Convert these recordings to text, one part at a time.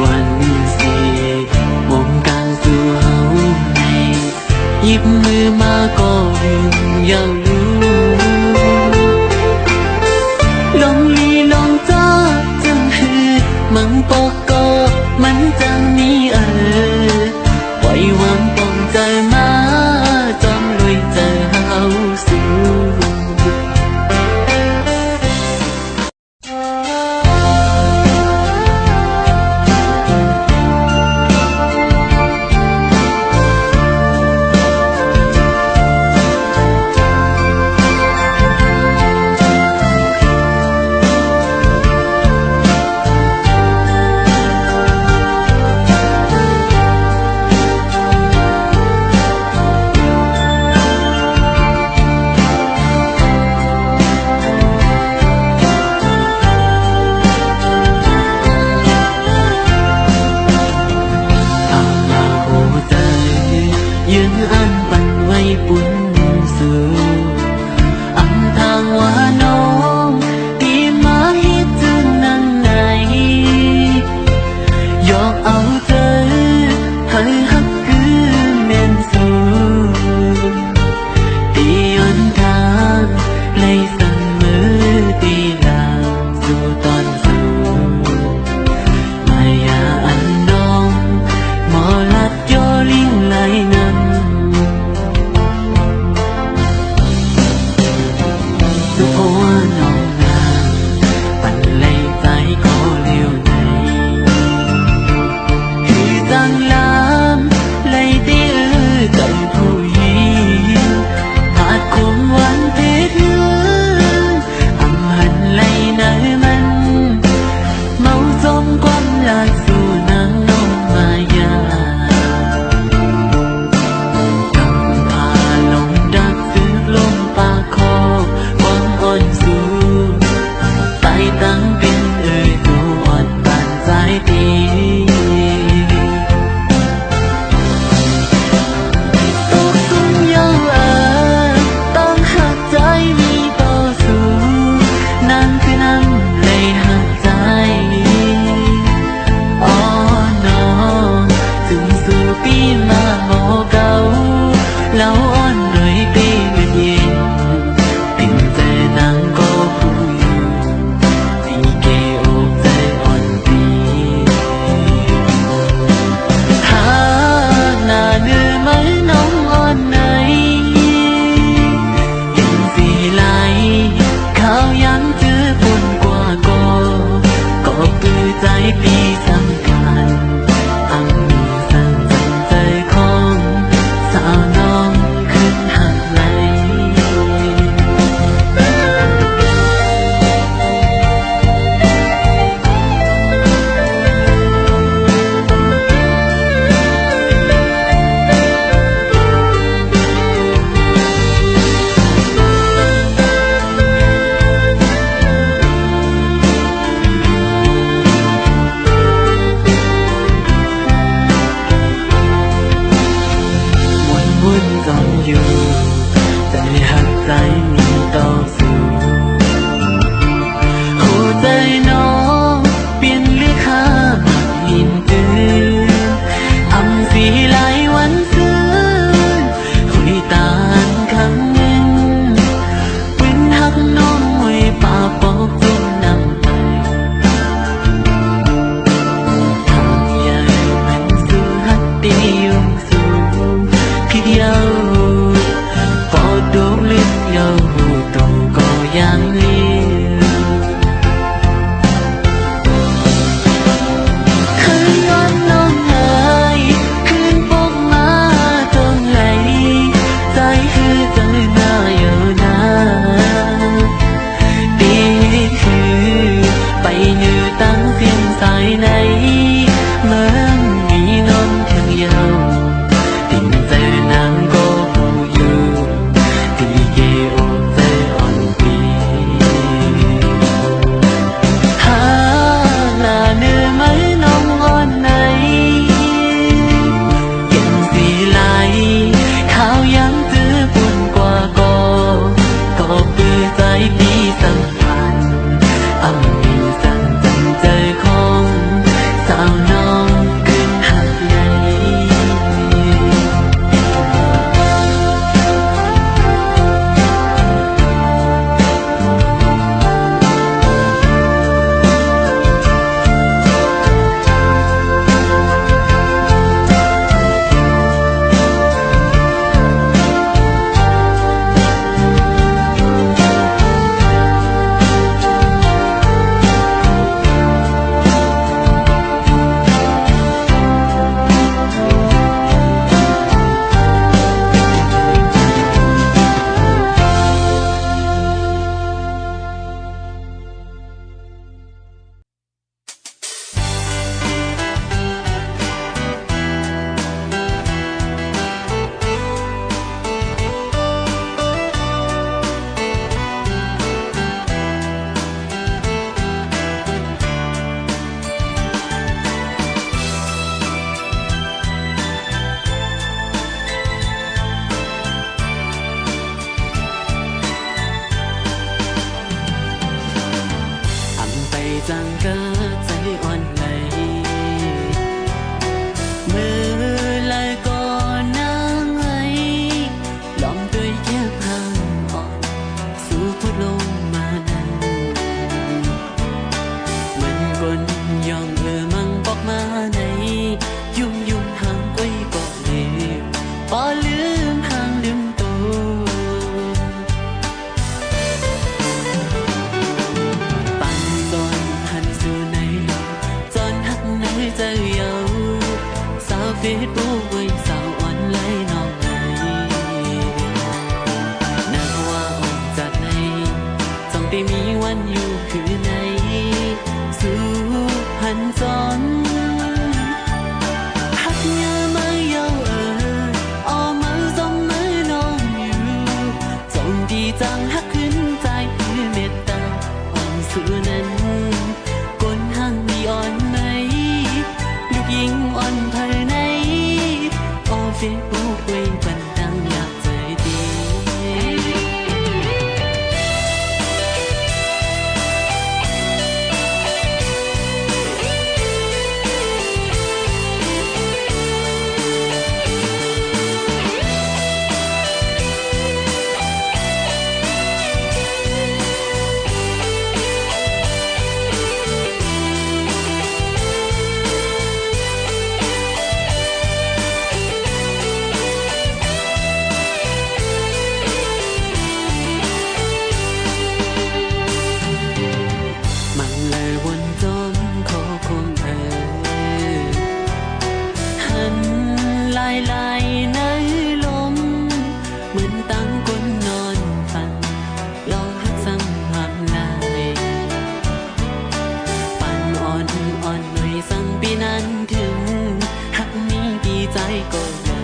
วันสิวงการสู่เฮาในหยิบมือมาก็ยืนยาวรู้ลงลีลงจ้าจังหือมังปอกก็มันจังมีปล่อยวางปองใจมาจอมลุยเจอเฮาสู่ยืนอันปันไว้ปุ่นสู่อำทางว่าน้องที่มาฮิตจึงนั่งไหนยอกเอาเธอให้ฮักคือเม่นสู่ตีย้อนทางเลยสั่นมือตีลางสู่ตอนสู่มายาอันน้องหมอลัดโยลิงไหลนั้นสุภวาน้องนางปันเลยใจขอเลี้ยวในคือจังลามเลยตีกับผู้หญิงขาดคมหวานเพชรอำหันเลยเนยมันเมาจมความรักสู่นางน้องมายาลมปากคอความอ่อนสูงไปตั้งเป็นตัวอ่อนบานใจตีตกสุมยาวต้องหักใจมีต่อสู้นั่นคือนั่นเลยหักใจอ๋อน้องถึงสู่ปีมาหมอเก่าแล้วอ่อนเลยปี เจอเยาสาวเฟซบุ๊กไว้สาวออนไลน์น้องไหนนักว่าออกจากไหนจ้องได้มีวันอยู่คือในสู่พันจอนหักเงามาเยาอมือจมมือน้องอยู่จงดีจังหักขึ้นใจคือเมตตาอ่อนสู่นั้นก้นห้างมีอ่อนไหมลูกยิงอ่อนภายในเฟซบุ๊กไว้บันดังอยากเจอดีลายในลมเหมือนตั้งคนนอนฝันลองหักซ้ำหักลายปั่นอ่อนหน่อยสั่งปีนั้นถึงหักมีดีใจก็อย่า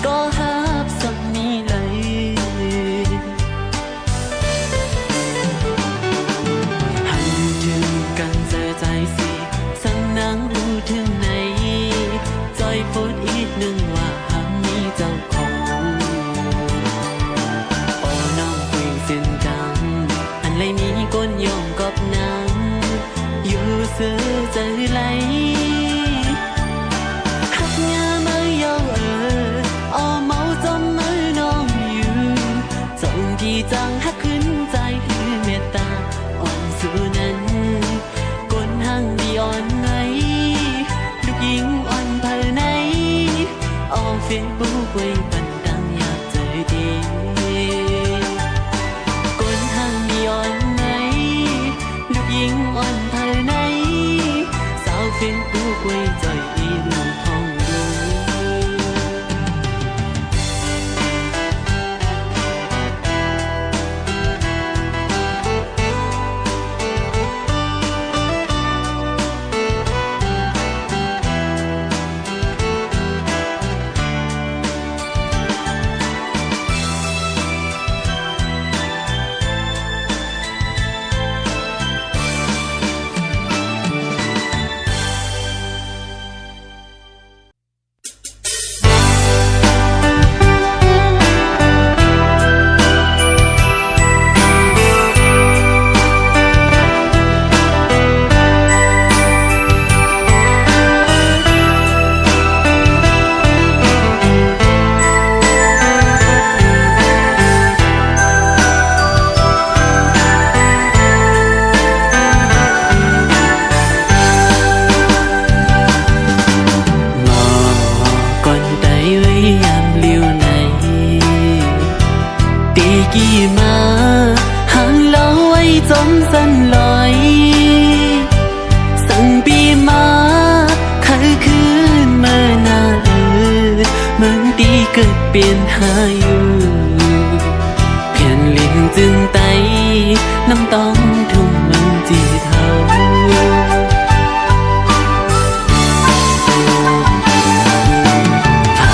ก็หับสักมีเลยหันถึงกันเจอใจสิสั่งนางรู้ถึงไหนจอยโพดอีกหนึ่งว่าหากมีเจ้าของโอ้น้องคุยเส้นจังอันไรมีก้นยองกับนางอยู่ซื้อใจไหลหักงามาเยาเมาจมมือน้องอยู่จงดีจังหักขึ้นใจคือเมตตาอ่อนสู่นั้นก้นห้างดีอ่อนไหนลูกยิงอ่อนภายในเฟซบุ๊กไว้บันดังอยากเจอดีก้นห้างมีอ่อนไหนลูกยิงอ่อนภายในสาวเฟซบุ๊กไว้ใจอีลูกทองดูกี่มาห่างเล่าไว้จมสั้นลอยสั่งปีมาเคยคืนเมื่อนาเมืองดีเกิดเปลี่ยนหาอยู่เพียนลิ้นจึงไตน้ำต้องทุ่มเมืองจีเทาพา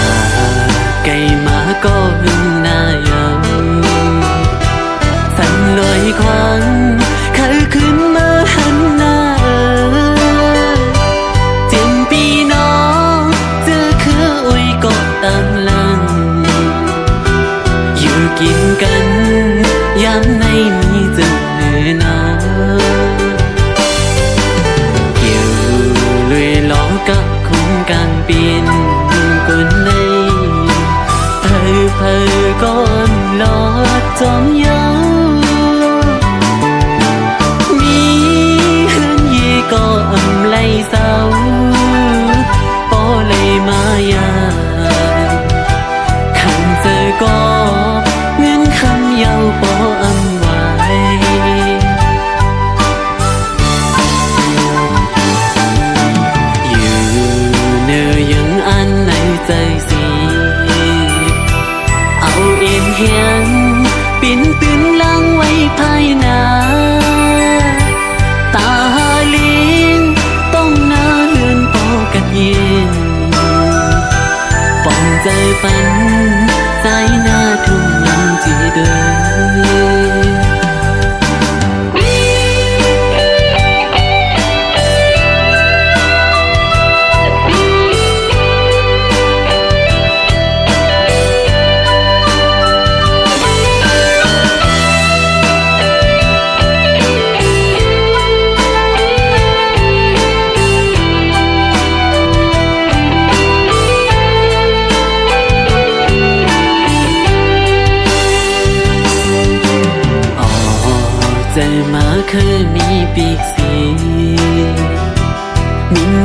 ไก่มาก็หึงหน้ายาวสั่นลอยควันเคยขึ้นมาหันหน้าเจ็บปีน้องเจอคืออุ้ยก็ตามหลังอยู่กินกันยามในมีเจอหน้า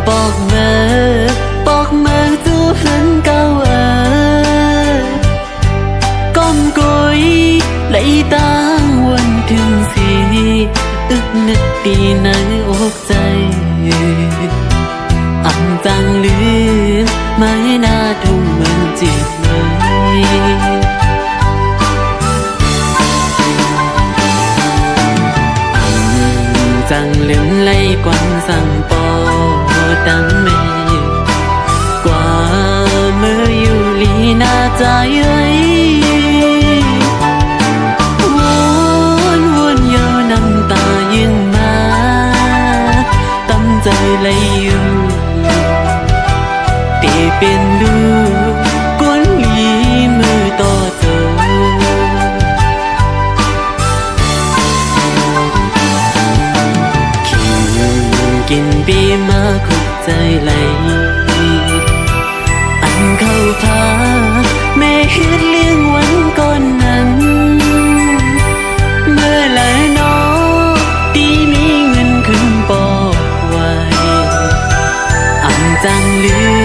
บอกเมื่อจูเหินเก้าก้มกุยไหลตางวันถึงสีอึกนึกดีในอกใจอังจังลืมไม่น่าทุ่มเหมือนจีบเลยจังลืมไล่กวนสั่งปอตั้งเมกว่าเมื่ออยู่ลีน่าใจเอ้ยวนเยาน้ำตายิ่งมาตั้งใจไล่อยู่ตีเป็นดูกวนลีมือต่อเจ้ากินปีมาคุกใจไหลอันเข้าพาแม่เฮ็ดเลี้ยงวันก่อนนั้นเมื่อไหร่น้อตีมีเงินขึ้นบอกไว้อันจังลืม